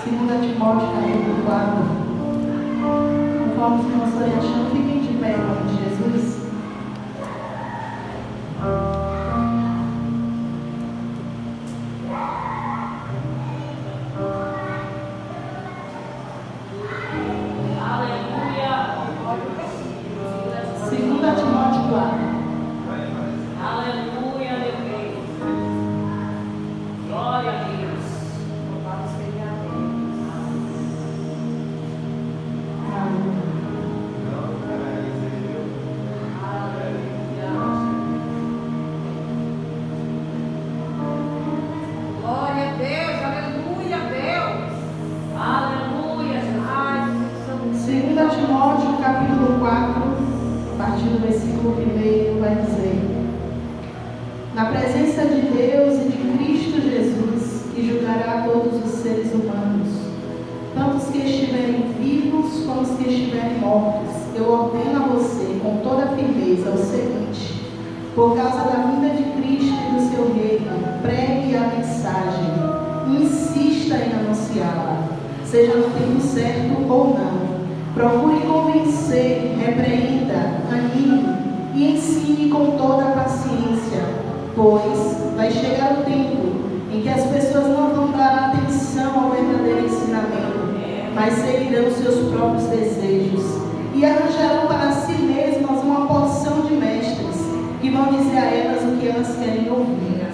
2 Timóteo capítulo 4. Conforme os irmãos forem achando, fiquem de pé em nome de Jesus. Na presença de Deus e de Cristo Jesus, que julgará todos os seres humanos, tanto os que estiverem vivos como os que estiverem mortos, eu ordeno a você com toda firmeza o seguinte: por causa da vinda de Cristo e do seu reino, pregue a mensagem, insista em anunciá-la, seja no tempo certo ou não. Procure convencer, repreenda, anime e ensine com toda a paciência, pois vai chegar o tempo em que as pessoas não vão dar atenção ao verdadeiro ensinamento, mas seguirão seus próprios desejos e arranjarão para si mesmas uma porção de mestres que vão dizer a elas o que elas querem ouvir.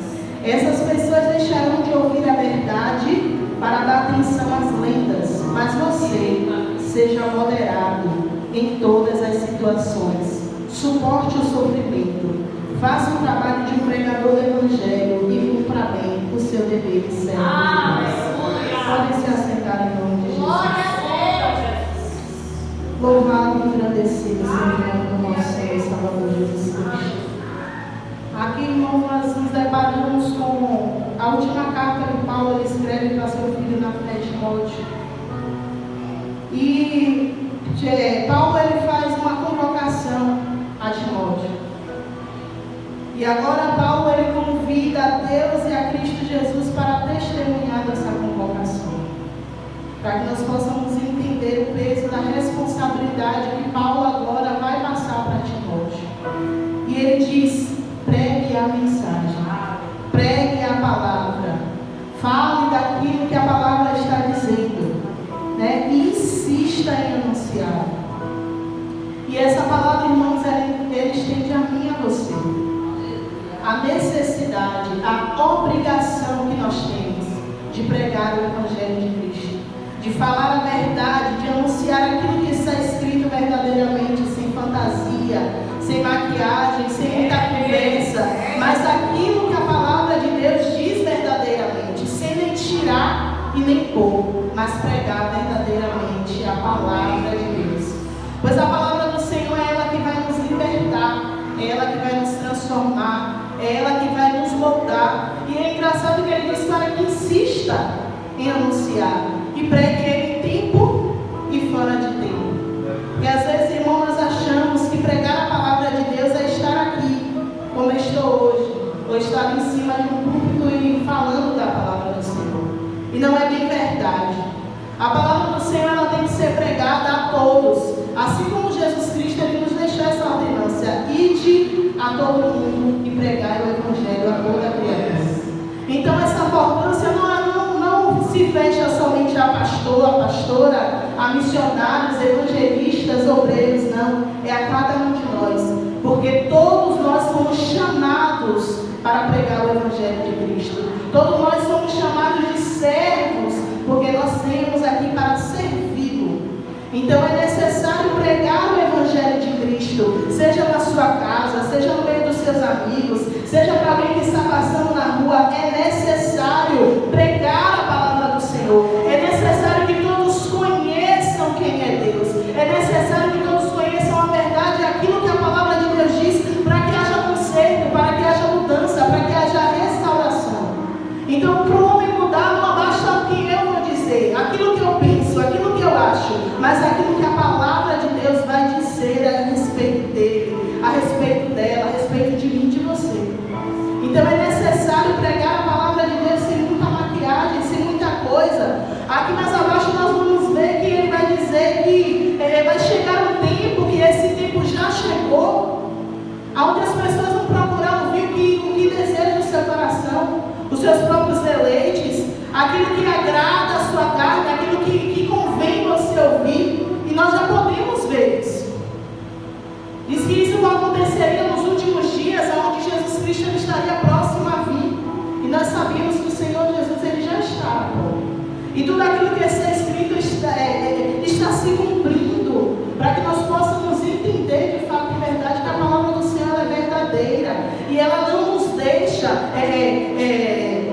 Essas pessoas deixarão de ouvir a verdade para dar atenção às lendas, mas você seja moderado em todas as situações, suporte o sofrimento, faça o trabalho de um pregador do Evangelho e cumpra bem o seu dever de servo de Deus. Podem se assentar em nome de Jesus. Louvado e engrandecido seja o nosso Senhor e Salvador Jesus Cristo. Aqui, irmãos, nós nos deparamos com a última carta que Paulo escreve para seu filho na fé, Timóteo. E Paulo ele faz uma convocação a Timóteo. E agora Paulo ele convida a Deus e a Cristo Jesus para testemunhar dessa convocação, para que nós possamos entender o peso da responsabilidade que Paulo agora vai passar para Timóteo. E ele diz: pregue a mensagem, pregue a palavra, fale daquilo que a palavra está dizendo, né? E insista em anunciar. E essa palavra, irmãos, ele estende a mim e a você a necessidade, a obrigação que nós temos de pregar o Evangelho de Cristo, de falar a verdade, de anunciar aquilo que está escrito verdadeiramente, sem fantasia, sem maquiagem, sem muita conversa, mas aquilo que a palavra de Deus diz verdadeiramente, sem nem tirar e nem pôr, mas pregar verdadeiramente a palavra de Deus. Pois a palavra do Senhor é ela que vai nos libertar, é ela que vai nos transformar, é ela que vai nos moldar. E é engraçado que ele diz para que insista em anunciar e pregue ele em tempo e fora de tempo. E às vezes, irmãos, nós achamos que pregar a palavra de Deus é estar aqui, como eu estou hoje, ou estar em cima de um púlpito e falando da palavra do Senhor. E não é bem verdade. A palavra do Senhor ela tem que ser pregada a todos, assim como Jesus Cristo ele nos deixou essa ordenância: ide a todo mundo e pregai o Evangelho a toda criança. Então essa importância não se fecha somente a pastor, a pastora, a missionários, evangelistas, obreiros, não. É a cada um de nós, porque todos nós somos chamados para pregar o Evangelho de Cristo. Todos nós somos chamados de servos, porque nós temos aqui para servi-lo. Então é necessário pregar o Evangelho de Cristo, seja na sua casa, seja no meio dos seus amigos, seja para alguém que está passando na rua. É necessário pregar a palavra do Senhor. É necessário que todos conheçam quem é Deus. É necessário que todos conheçam a verdade e aquilo que a palavra de Deus diz, para que haja conserto, para que haja mudança, para que haja restauração. Então, para o homem mudar, não basta o que eu vou dizer, aquilo que eu penso, aquilo que eu acho, mas aquilo que a palavra de Deus vai dizer a respeito dele, a respeito dela, a respeito de mim, de você. Então é necessário pregar a palavra de Deus sem muita maquiagem, sem muita coisa. Aqui nós seus próprios deleites, aquilo que agrada a sua carne, aquilo que convém você ouvir. E nós já podemos ver isso. Diz que isso não aconteceria nos últimos dias, onde Jesus Cristo ele estaria próximo a vir. E nós sabíamos que o Senhor Jesus ele já está. E tudo aquilo que está escrito está se cumprindo, para que nós possamos entender de fato e verdade que a palavra do Senhor é verdadeira. E ela não nos deixa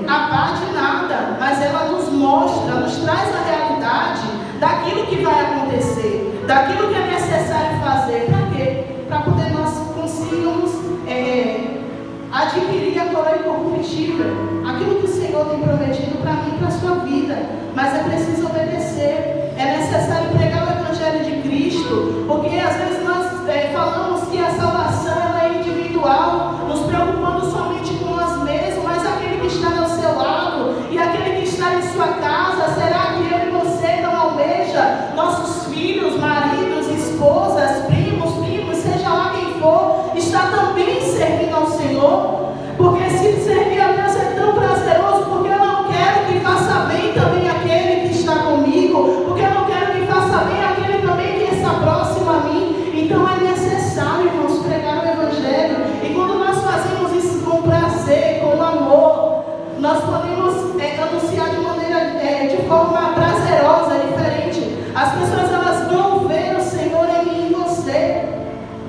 abar de nada, mas ela nos mostra, nos traz a realidade daquilo que vai acontecer, daquilo que é necessário fazer. Para quê? Para poder nós conseguirmos adquirir a coroa incorruptível, aquilo que o Senhor tem prometido para mim e para a sua vida. Mas é preciso obedecer, é necessário pregar o Evangelho de Cristo, porque às vezes nós falamos que a salvação ela é individual, nos preocupando somente com nós mesmos, mas aquele que está ao seu lado e aquele que está em sua casa, será que eu e você não almeja nossos filhos, maridos, esposas, primos, seja lá quem for, está também servindo ao Senhor? Porque se servir a Deus é tão prazeroso, porque eu não quero que faça bem também aquele que está comigo, porque eu não quero que faça bem aquele também que está próximo a mim. Então é necessário, irmãos, pregar o Evangelho. E quando nós fazemos isso com prazer, com amor, nós podemos anunciar de maneira, de forma prazerosa, diferente. As pessoas elas vão ver o Senhor em mim e em você.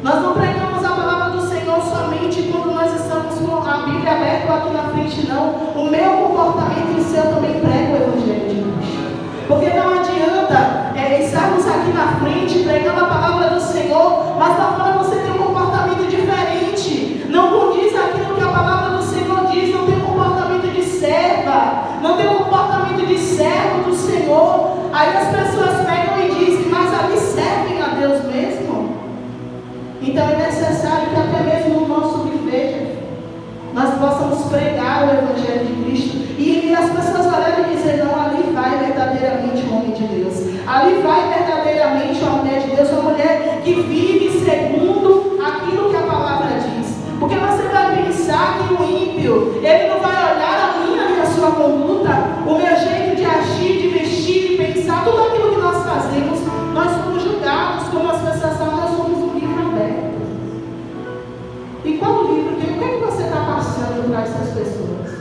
Nós não pregamos a palavra do Senhor somente quando nós estamos com a Bíblia aberta aqui na frente, não. O meu comportamento e o seu também prega o Evangelho de Cristo. Porque não adianta estarmos aqui na frente pregando a palavra do Senhor, mas lá fora você tem um comportamento diferente. Não condiz aquilo que a palavra do Senhor diz, não tem um comportamento de serva, não tem um comportamento de servo do Senhor. Aí as pessoas pegam e dizem, mas ali servem a Deus mesmo? Então é necessário que até mesmo no nosso viver nós possamos pregar o Evangelho de Cristo e as pessoas olharem e dizer, não, ali vai verdadeiramente o homem de Deus, ali vai verdadeiramente a mulher de Deus, uma mulher que vive segundo aquilo que a palavra diz. Porque você vai pensar que o ímpio, ele não vai olhar a minha e a sua conduta, o meu jeito de agir, de vestir, de pensar, tudo aquilo que nós fazemos, nós somos julgados, como as pessoas falam, nós somos um livro aberto. E qual livro? O que é que você está passando para essas pessoas?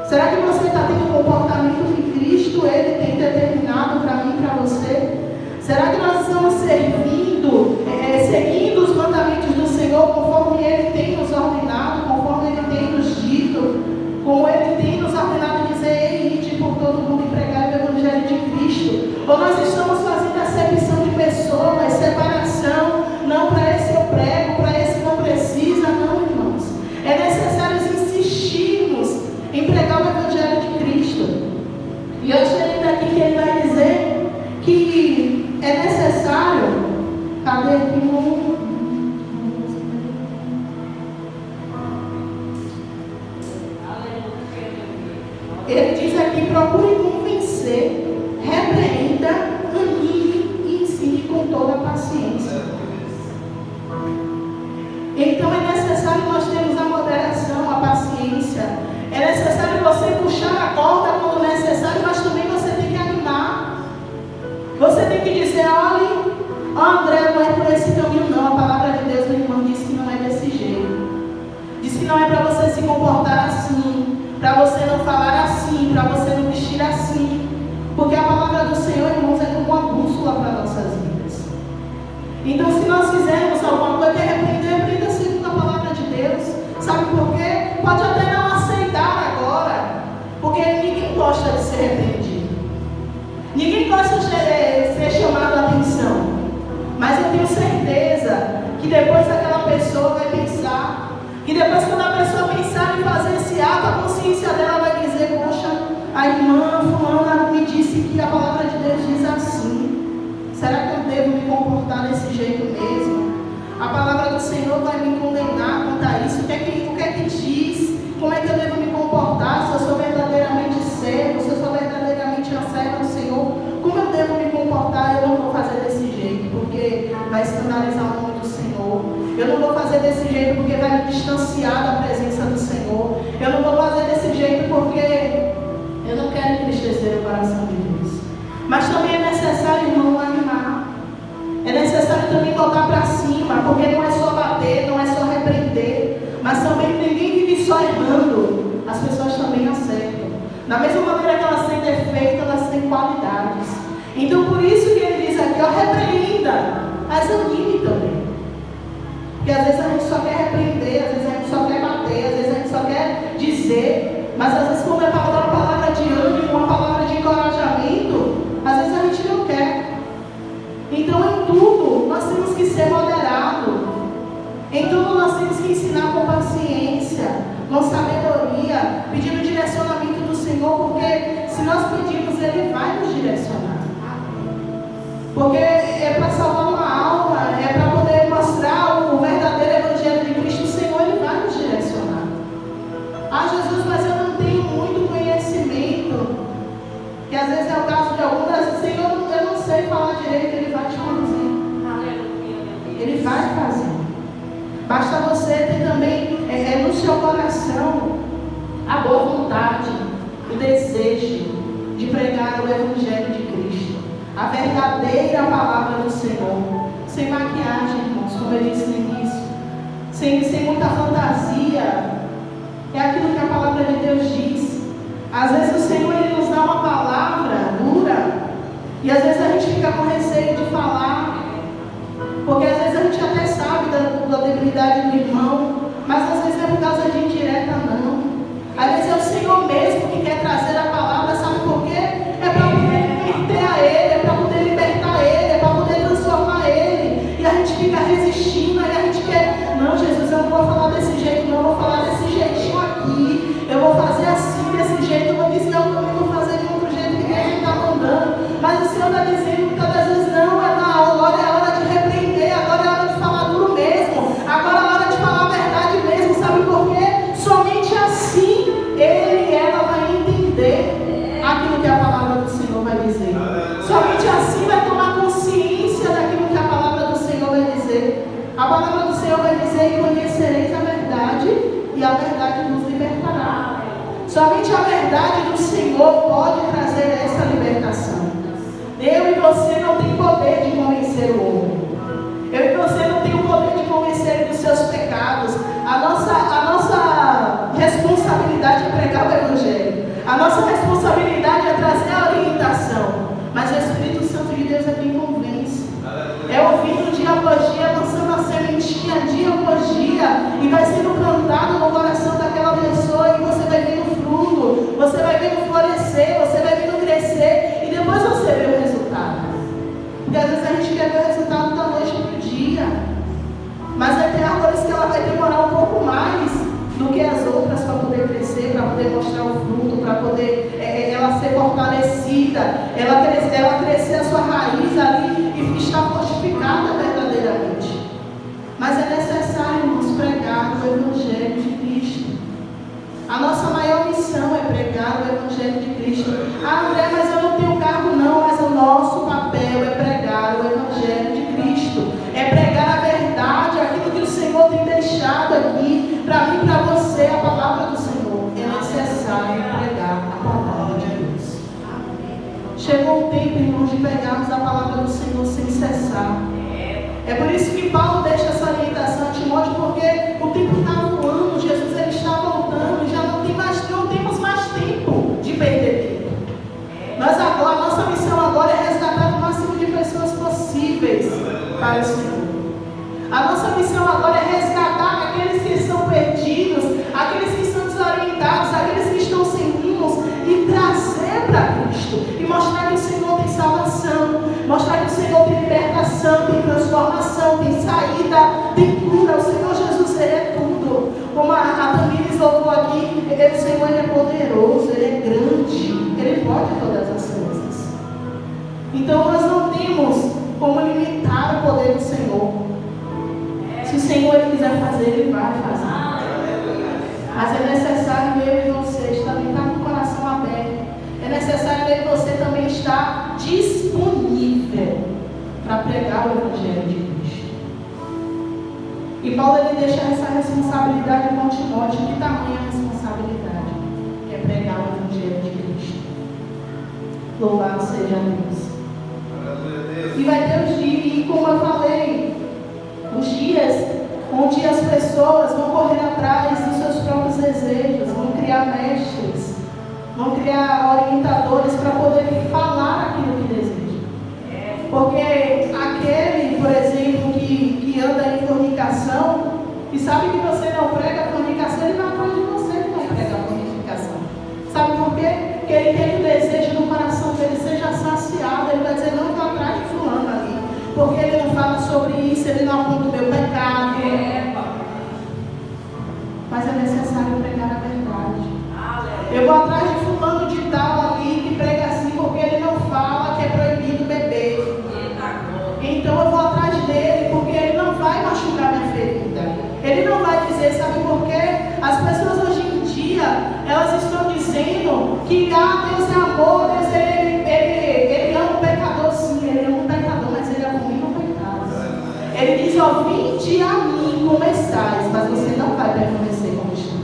Será que você está tendo o comportamento que Cristo ele tem determinado para mim e para você? Será que nós estamos servindo, seguindo os mandamentos do Senhor conforme Ele tem nos ordenado, conforme Ele tem nos dito, como Ele tem nos ordenado dizer, ei, ide por todo mundo e pregar o Evangelho de Cristo? Ou nós estamos fazendo acepção de pessoas, separação, não, para esse eu prego, para esse não precisa, não, irmãos. É necessário insistirmos em pregar o Evangelho de Cristo. E eu estou daqui que ele vai dizer que é necessário, cadê aqui ele diz aqui, procure convencer, repreenda, anime e ensine com toda a paciência. Então é necessário nós termos a moderação, a paciência. É necessário você puxar a corda quando necessário, mas também você tem que animar. Você tem que dizer, olha, André, não é por esse caminho não. A palavra de Deus, meu irmão, diz que não é desse jeito. Diz que não é para você se comportar assim, para você não falar assim, para você não vestir assim. Porque a palavra do Senhor, irmãos, é como uma bússola para nossas vidas. Então, se nós fizermos alguma coisa que é repreender segundo a palavra de Deus. Sabe por quê? Pode até não aceitar agora, porque ninguém gosta de ser repreendido. Ninguém gosta de ser chamado a atenção. Mas eu tenho certeza que depois aquela pessoa vai pensar, que depois quando a pessoa pensar em fazer esse ato, a consciência dela vai dizer, poxa, a irmã fulana me disse que a palavra de Deus diz assim. Será que eu devo me comportar desse jeito mesmo? A palavra do Senhor vai me condenar quanto a isso. O que é que diz? Como é que eu devo me comportar? Se eu sou verdadeiramente servo, se eu sou verdadeiramente a serva do Senhor, como eu devo me comportar? Eu não vou fazer desse jeito, porque vai escandalizar o nome do Senhor. Eu não vou fazer desse jeito, porque vai me distanciar da presença do Senhor. Eu não vou fazer desse Mas também é necessário, irmão, animar. É necessário também botar para cima, porque não é só bater, não é só repreender, mas também ninguém vive só errando. As pessoas também acertam. Da mesma maneira que elas têm defeito, elas têm qualidades. Então por isso que ele diz aqui, ó, repreenda, mas anime também. Porque às vezes a gente só quer repreender, às vezes a gente só quer bater, às vezes a gente só quer dizer, mas às vezes quando é para dar uma palavra de ânimo, uma palavra de encorajamento, às vezes a gente não quer. Então em tudo nós temos que ser moderados. Em tudo nós temos que ensinar com paciência, com sabedoria, pedindo direcionamento do Senhor, porque se nós pedirmos, Ele vai nos direcionar. Porque é para salvar uma alma, é para poder mostrar o verdadeiro Evangelho de Cristo. O Senhor, Ele vai nos direcionar. Ah, Jesus, mas eu não tenho muito conhecimento. Que às vezes é o caso de algumas, Senhor, eu não sei falar direito. Ele vai te conduzir. Ele vai fazer. Basta você ter também no seu coração a boa vontade, o desejo de pregar o Evangelho de Cristo, a verdadeira palavra do Senhor, sem maquiagem, irmãos, como eu disse no início, sem muita fantasia. É aquilo que a palavra de Deus diz. Às vezes o Senhor, Ele nos dá uma palavra dura, e às vezes a gente fica com receio de falar, porque às vezes a gente até sabe da debilidade do irmão, mas às vezes é por causa de indireta, não. Às vezes é o Senhor mesmo que quer trazer a palavra, sabe por quê? É para poder libertar a Ele, é para poder libertar Ele, é para poder transformar Ele. E a gente fica resistindo, aí a gente quer, não, Jesus, eu não vou falar desse jeito, não, eu vou falar desse jeitinho aqui, eu vou fazer assim, desse jeito, eu vou dizer, não, eu vou fazer de outro jeito que a gente está mandando. Mas o Senhor está dizendo muitas das vezes, não, agora é a hora de repreender, agora é a hora de falar duro mesmo, agora é a hora de falar a verdade mesmo, sabe por quê? Somente assim ele e ela vai entender aquilo que a palavra do Senhor vai dizer. Somente assim vai tomar consciência daquilo que a palavra do Senhor vai dizer. A palavra do Senhor vai dizer, e conhecereis a verdade, e a verdade nos libertará. Somente a verdade do Senhor pode trazer essa libertação. Eu e você não tem poder de convencer o homem. Eu e você não tem o poder de convencer ele dos seus pecados. A nossa responsabilidade é pregar o Evangelho. A nossa responsabilidade é trazer a orientação. Mas o Espírito Santo de Deus é quem convence. É ouvindo dia após dia, lançando a sementinha dia após dia, e vai sendo plantado no coração daquela pessoa, e você vai vendo fruto, você vai vendo florescer, você vai vendo crescer, e depois você vê o resultado. Porque às vezes a gente quer ver o resultado da noite para o dia, mas vai ter árvores que ela vai demorar um pouco mais do que as outras para poder crescer, para poder mostrar o fruto, para poder ela ser fortalecida, ela crescer a sua raiz ali e estar fortificada verdadeiramente. Mas é necessário nos pregar o Evangelho de Cristo. A nossa maior missão é pregar o Evangelho de Cristo. Ah, André, mas eu não tenho cargo não, mas o nosso papel é pregar o Evangelho de Cristo. É pregar a verdade, aquilo que o Senhor tem deixado aqui, para mim e para você, a palavra do Senhor. É necessário pregar a palavra de Deus. Chegou o tempo, irmãos, de pegarmos a palavra do Senhor sem cessar. É por isso que Paulo deixa essa orientação a Timóteo, porque o tempo está voando, Jesus ele está voltando, já não temos mais tempo de perder tempo. A nossa missão agora é resgatar o máximo de pessoas possíveis para o Senhor. A nossa missão agora é resgatar aqueles que estão perdidos, aqueles que estão desorientados, aqueles que estão sem rumos, e trazer para Cristo, e mostrar que o Senhor tem salvação, mostrar que o Senhor tem libertação, tem transformação, tem saída, tem cura. O Senhor Jesus, Ele é tudo. Como a Tamires louvou aqui, o Senhor Ele é poderoso, Ele é grande, Ele pode todas as coisas. Então nós não temos como limitar o poder do Senhor. Se o Senhor Ele quiser fazer, Ele vai fazer. Mas é necessário eu e você também estar com o coração aberto. É necessário eu e você também estar disponível para pregar o Evangelho de Cristo. E Paulo ele deixa essa responsabilidade com Timóteo. Que tamanha responsabilidade? Que é pregar o Evangelho de Cristo. Louvado seja seja Deus. E vai ter os dias, e como eu falei, os dias onde as pessoas vão correr atrás dos seus próprios desejos, vão criar mestres, vão criar orientadores para poder falar aquilo que desejam. Porque aquele, por exemplo, que anda em fornicação e sabe que você não prega a fornicação, ele vai atrás de você que não prega a fornicação. Sabe por quê? Porque ele quer que o desejo no coração dele seja saciado. Ele vai dizer, não, vou atrás de fulano ali. Porque ele não fala sobre isso, ele não aponta o meu pecado. Mas é necessário pregar a verdade. Eu vou atrás de fulano de tal ali que prega assim, porque ele não fala que é proibido beber. Então eu vou atrás dele, porque ele não vai machucar minha ferida. Ele não vai dizer, sabe por quê? As pessoas hoje em dia, elas estão dizendo que Deus é amor, Deus ele ama o pecador, sim, ele ama o pecador, mas ele abomina o pecado. Ele diz, ó, vinde a mim como estais, mas você não vai permanecer como está.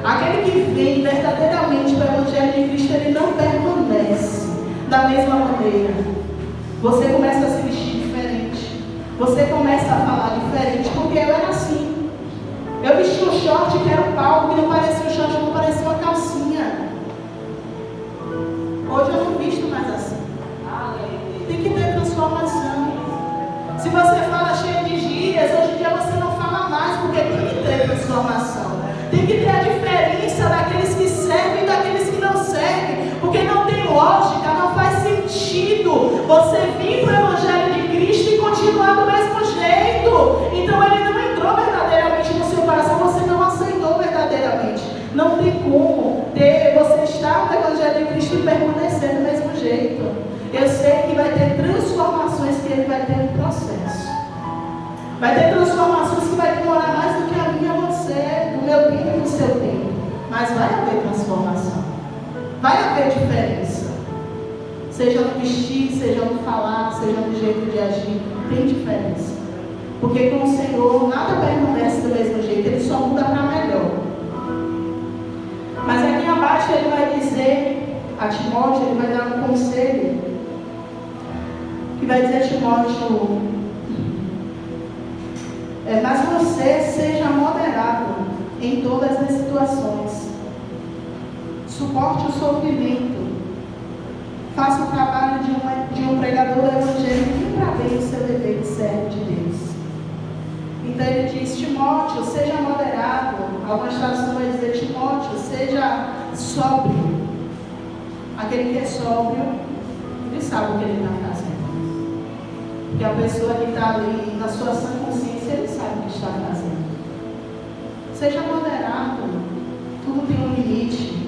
Aquele que vem verdadeiramente para o Evangelho de Cristo, ele não permanece da mesma maneira. Você começa a se vestir diferente, você começa a falar diferente, porque eu era assim. Eu vestia um short que era um pau, que não parecia um short, não parecia uma calcinha. Hoje eu não visto mais assim. Tem que ter transformação. Se você fala cheio de gírias, hoje em dia você não fala mais, porque tem que ter transformação. Tem que ter a diferença daqueles que servem e daqueles que não servem, porque não tem lógica, não faz sentido você vir para o Evangelho de Cristo e continuar do mesmo jeito. Então ele não entrou verdadeiramente no seu coração, você não aceitou verdadeiramente. Não tem como você estar no Evangelho de Cristo e permanecer do mesmo jeito. Eu sei que vai ter transformações, que ele vai ter um processo. Vai ter transformações que vai demorar mais do que a minha, você, do meu tempo e do seu tempo. Mas vai haver transformação. Vai haver diferença. Seja no vestir, seja no falar, seja no jeito de agir. Tem diferença. Porque com o Senhor nada permanece do mesmo jeito. Ele só muda para melhor. Mas aqui abaixo ele vai dizer a Timóteo, ele vai dar um conselho. Que vai dizer a Timóteo, mas você seja moderado em todas as situações. Suporte o sofrimento. Faça o trabalho de um pregador do Evangelho e cumpra bem o seu dever de servo de Deus. Então ele diz, Timóteo, seja moderado. Algumas traduções vai dizer, Timóteo, seja sóbrio. Aquele que é sóbrio, ele sabe o que ele está fazendo. Porque a pessoa que está ali na sua sã consciência, ele sabe o que está fazendo. Seja moderado. Tudo tem um limite.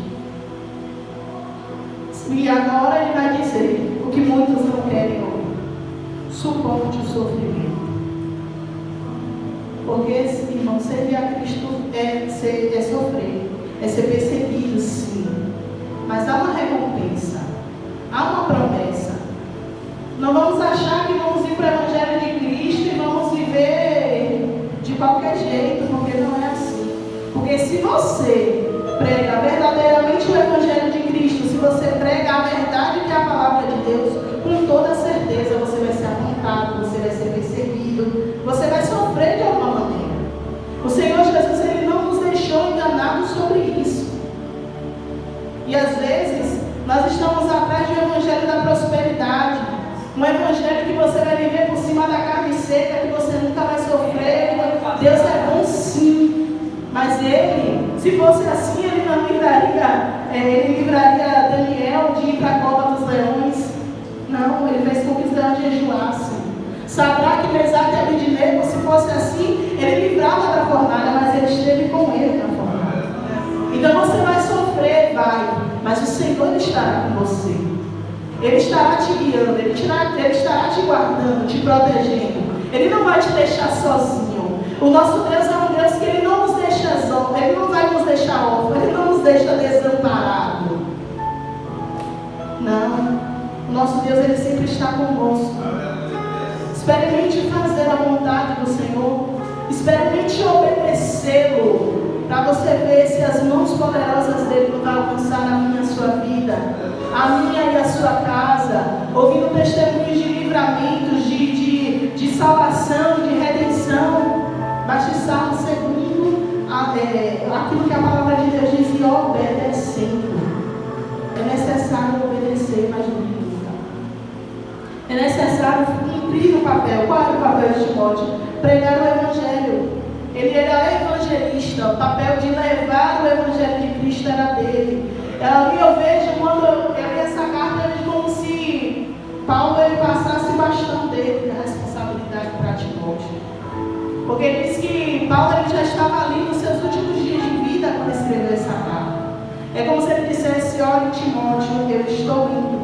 E agora ele vai dizer o que muitos não querem ouvir. Suporte o sofrimento. Porque, irmão, servir a Cristo é sofrer. É ser perseguido, sim. Mas há uma recompensa. Há uma promessa. Não vamos achar que vamos ir para o Evangelho de Cristo e vamos viver de qualquer jeito, porque não é assim. Porque se você prega verdadeiramente o Evangelho de Cristo, se você prega a verdade que é a palavra de Deus, com toda certeza você vai ser apontado, você vai ser perseguido, você vai sofrer de alguma maneira. O Senhor Jesus, ele não nos deixou enganados sobre isso. E às vezes nós estamos atrás do Evangelho da prosperidade, um Evangelho que você vai viver por cima da carne seca, que você nunca vai sofrer. Deus é bom sim, mas ele, se fosse assim, ele não livraria, ele livraria Daniel de ir para a cova dos leões. Não, ele fez com que os leões jejuassem. Sadraque, Mesaque e Abednego, se fosse assim, ele livrava da fornalha, mas ele esteve com ele na fornalha. Então você vai sofrer, vai, mas o Senhor estará com você. Ele estará te guiando, ele estará te guardando, te protegendo. Ele não vai te deixar sozinho. O nosso Deus é um Deus que ele não nos deixa órfãos, ele não vai nos deixar órfãos, ele não nos deixa desamparado. Não, o nosso Deus, ele sempre está conosco. Experimente fazer a vontade do Senhor, experimente obedecê-lo, para você ver se as mãos poderosas dele vão alcançar a minha e a sua vida, a minha e a sua casa. ouvindo testemunhos de livramentos, de salvação, de redenção. Baixe Salmo segundo aquilo que a palavra de Deus diz, e obedecendo. É necessário obedecer, mas nunca. É necessário cumprir o papel. Qual era o papel de Timóteo? Pregar o Evangelho. Ele era evangelista. O papel de levar o Evangelho de Cristo era dele. Ali eu vejo, quando eu li essa carta, eu vejo como se Paulo ele passasse o bastão dele, a responsabilidade para Timóteo. Porque ele diz que Paulo ele já estava ali nos seus últimos dias de vida quando escreveu essa carta. É como se ele dissesse: olha, Timóteo, eu estou indo,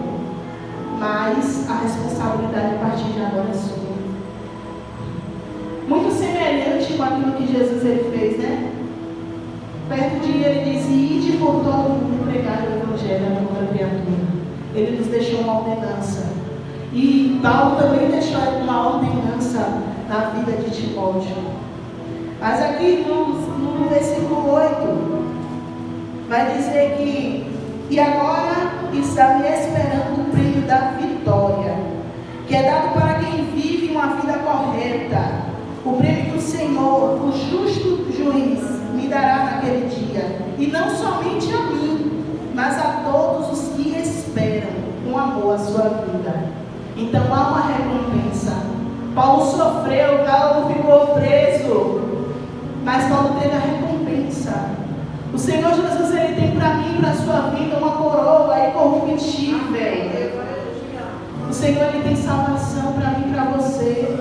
mas a responsabilidade a partir de agora é sua. Muito semelhante com aquilo que Jesus ele fez, né? Perto de ele diz: ide por todo mundo pregar o Evangelho a toda criatura. Ele nos deixou uma ordenança. E Paulo também deixou uma ordenança na vida de Timóteo. Mas aqui no versículo 8, vai dizer que: e agora está me esperando o prêmio da vitória, que é dado para quem vive uma vida correta. O prêmio do Senhor, o justo juiz, me dará naquele dia, e não somente a mim, mas a todos os que esperam com amor a sua vida. Então há uma recompensa. Paulo sofreu, Paulo ficou preso, mas Paulo teve a recompensa. O Senhor Jesus, ele tem para mim, para a sua vida, uma coroa incorruptível. O Senhor, ele tem salvação para mim e para você.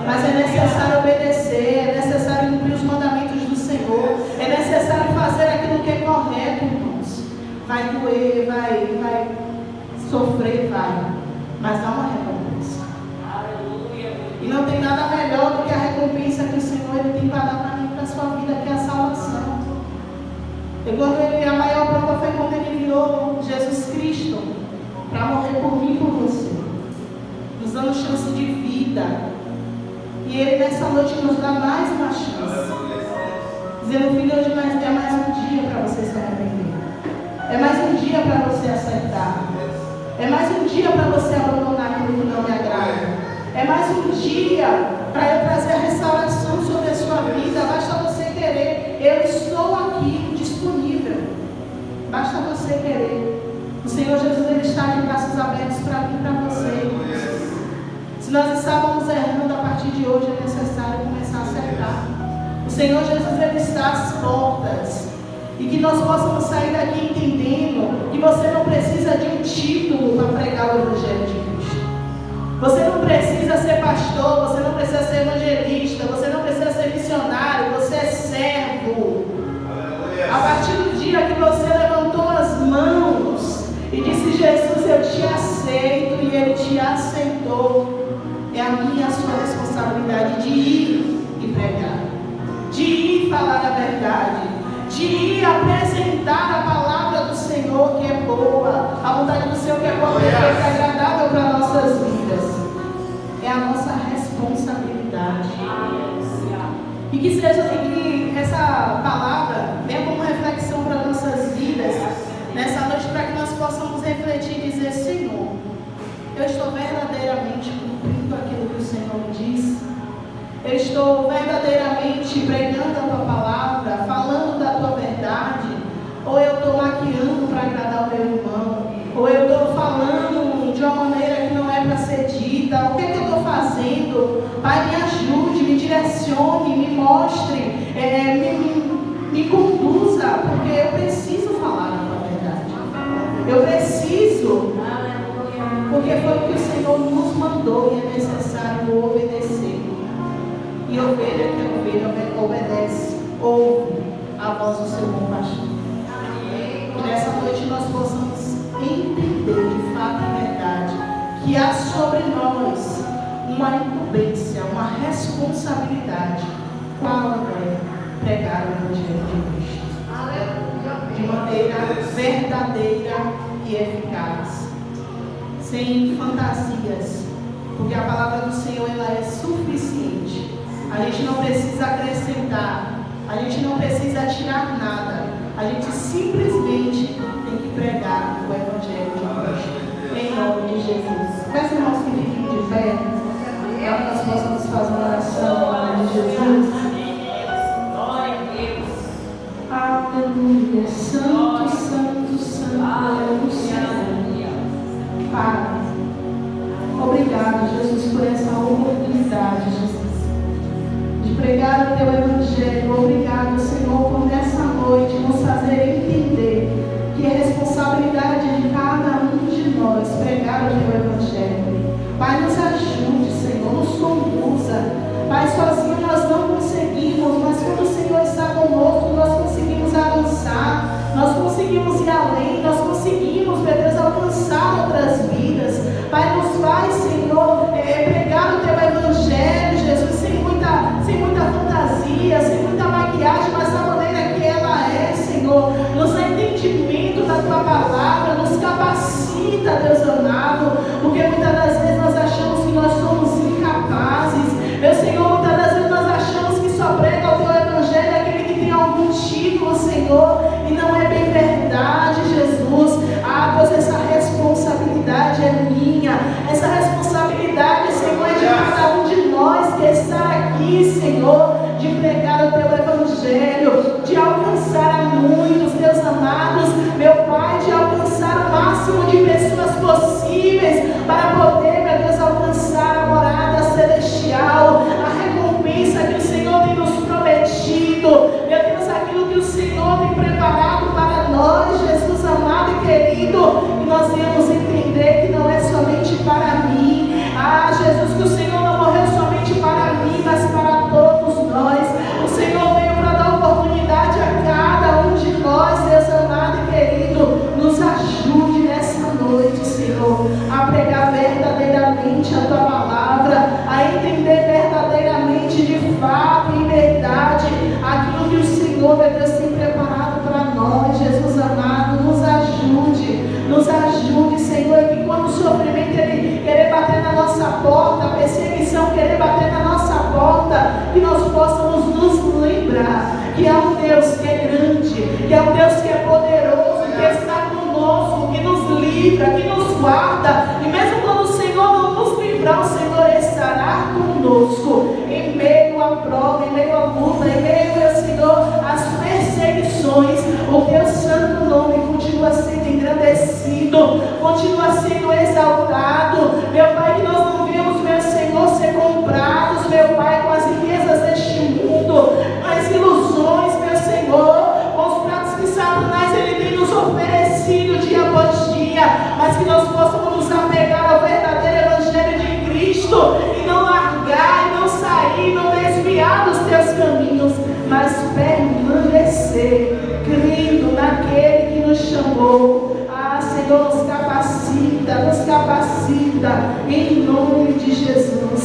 Mas é necessário obedecer, é necessário cumprir os mandamentos do Senhor, é necessário fazer aquilo que é correto, irmãos. Vai doer, vai sofrer, mas há uma recompensa. E não tem nada melhor do que a recompensa que o Senhor ele tem para dar para mim e para a sua vida, que é a salvação. A maior prova foi quando ele enviou Jesus Cristo para morrer por mim e por você, nos dando chance de vida. E ele nessa noite nos dá mais uma chance, dizendo: filho, hoje é mais um dia para você se arrepender, é mais um dia para você acertar, é mais um dia para você abandonar aquilo que não me agrada, é mais um dia para eu trazer a restauração sobre a sua vida. Basta você querer. Eu estou aqui disponível, basta você querer. O Senhor Jesus, ele está de braços abertos para mim e para você. Se nós estávamos errando, a partir de hoje é necessário começar a acertar. O Senhor Jesus, ele está às portas. E que nós possamos sair daqui entendendo que você não precisa de um título para pregar o Evangelho de Cristo. Você não precisa ser pastor, você não precisa ser evangelista, você não precisa ser missionário, você é servo. A partir do dia que você levantou as mãos e disse: Jesus, eu te aceito, e Ele te aceitou, é a minha e a sua responsabilidade de ir e pregar, de ir falar a verdade, de ir apresentar a palavra do Senhor, que é boa, a vontade do Senhor que é boa, perfeita e agradável para nossas vidas. É a nossa responsabilidade. E que essa palavra venha como reflexão para nossas vidas nessa noite, para que nós possamos refletir e dizer: Senhor, eu estou verdadeiramente cumprindo aquilo que o Senhor me diz. Eu estou verdadeiramente pregando a tua palavra, falando da tua verdade, ou eu estou maquiando para agradar o meu irmão, ou eu estou falando de uma maneira que não é para ser dita. O que é que eu estou fazendo? Pai, me ajude, me direcione, me mostre, me conduza, porque eu preciso falar a tua verdade. Eu preciso, porque foi o que o Senhor nos mandou e é necessário obedecer. E ovelha que ovelha obedece, ouve a voz do seu bom pastor. Que nessa noite nós possamos entender de fato e verdade que há sobre nós uma incumbência, uma responsabilidade. Qual é? Pregar o Evangelho de Cristo de maneira verdadeira e eficaz, sem fantasias, porque a palavra do Senhor ela é suficiente. A gente não precisa acrescentar, a gente não precisa tirar nada, a gente simplesmente tem que pregar o Evangelho de Cristo, em nome de Jesus. pregar o teu evangelho. Obrigado, Senhor, por nessa noite nos fazer entender que é responsabilidade de cada um de nós pregar o teu evangelho. Pai, nos ajude, Senhor, nos conduza. Pai, sozinho nós não conseguimos, mas quando o Senhor está conosco, nós conseguimos avançar, nós conseguimos ir além, nós conseguimos, meu Deus, alcançar outras vidas. Pai, nos faz, Senhor, pregar o teu evangelho, Jesus, sem muita fantasia, sem muita maquiagem, mas da maneira que ela é, Senhor. Nos dá entendimento da tua palavra, nos capacita, Deus amado, porque muitas das vezes nós achamos que nós somos incapazes. Meu Senhor, muitas das vezes nós achamos que só prega o teu evangelho aquele que tem algum título, Senhor, e não é bem verdade, Jesus. Ah, Deus, essa responsabilidade é minha, essa responsabilidade, Senhor, é de cada um de nós que está aqui, Senhor, de pregar o teu evangelho, de alcançar a muitos, Deus amados, meu Pai, de alcançar o máximo de pessoas possíveis para poder, meu Deus, alcançar a morada celestial, a recompensa que o Senhor tem nos prometido, meu Deus, aquilo que o Senhor tem preparado para nós, Jesus amado e querido, que nós iremos entender que não é somente para mim. Ah, Jesus, que o Senhor não morreu somente para mim, mas para todos nós. O Senhor veio para dar oportunidade a cada um de nós, Deus amado e querido. Nos ajude nessa noite, Senhor, a pregar verdadeiramente a tua palavra, a entender verdadeiramente, de fato e em verdade, aquilo que o Senhor, meu Deus, tem preparado para nós, Jesus amado. Nos ajude, Senhor, que quando o sofrimento ele querer bater na nossa porta, a perseguição querer bater na nossa porta, que nós possamos nos lembrar que há um Deus que é grande, que é um Deus que é poderoso, que está conosco, que nos livra, que nos guarda, e mesmo quando o Senhor não nos livrar, o Senhor estará conosco, em meio à prova, em meio à luta, em meio, meu Senhor, às perseguições. O teu santo nome continua sendo engrandecido, continua sendo exaltado, meu Pai, que nós não vemos, meu Senhor, ser comprados, meu Pai, com as riquezas deste mundo, as ilusões, meu Senhor, com os pratos que Satanás ele tem nos oferecido dia após dia, mas que nós possamos nos apegar ao verdadeiro evangelho de Cristo e não largar, e não sair, não desviar dos teus caminhos, mas permanecer crendo naquele que nos chamou. Ah, Senhor, nos capacita, em nome de Jesus.